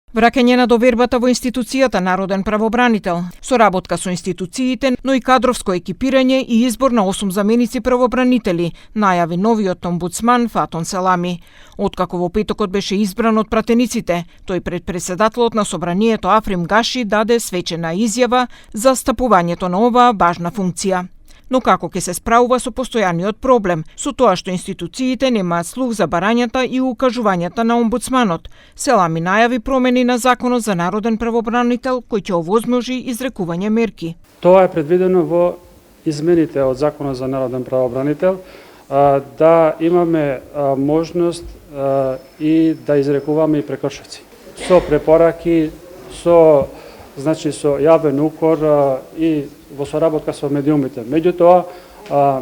Враќање на довербата во институцијата Народен правобранител, соработка со институциите, но и кадровско екипирање и избор на 8 заменици правобранители, најави новиот омбудсман Фатон Селами. Откако во петокот беше избран од пратениците, тој пред председателот на собранието Африм Гаши даде свечена изјава за стапувањето на оваа важна функција. Но како ќе се справува со постојаниот проблем, со тоа што институциите немаат слух за барањата и укажувањата на омбудсманот. Селами најави промени на Законот за народен правобранител кој ќе овозможи изрекување мерки. Тоа е предвидено во измените од Законот за народен правобранител да имаме можност и да изрекуваме и прекршоци. Со препораки, со јавен укор и во соработка со медиумите. Меѓутоа,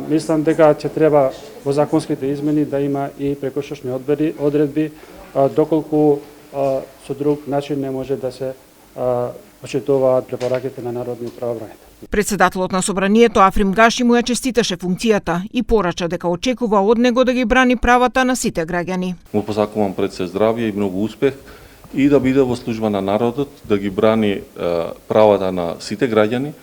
мислам дека ќе треба во законските измени да има и прекршочни одредби, доколку со друг начин не може да се почитуваат препораките на народниот правобранител. Председателот на собранието Африм Гаши му ја честиташе функцијата и порача дека очекува од него да ги брани правата на сите граѓани. Му посакувам пред се здравје и многу успех и да биде во служба на народот, да ги брани правата на сите граѓани,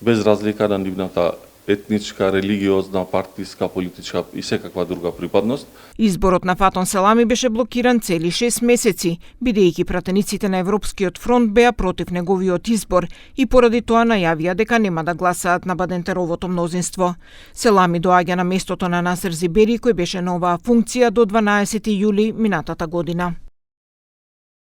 без разлика на нивната етничка, религиозна, партиска, политичка и секаква друга припадност. Изборот на Фатон Селами беше блокиран цели 6 месеци, бидејќи пратениците на Европскиот фронт беа против неговиот избор и поради тоа најавија дека нема да гласаат на Бадентеровото мнозинство. Селами доаѓа на местото на Насер Зибери кој беше на оваа функција до 12 јули минатата година.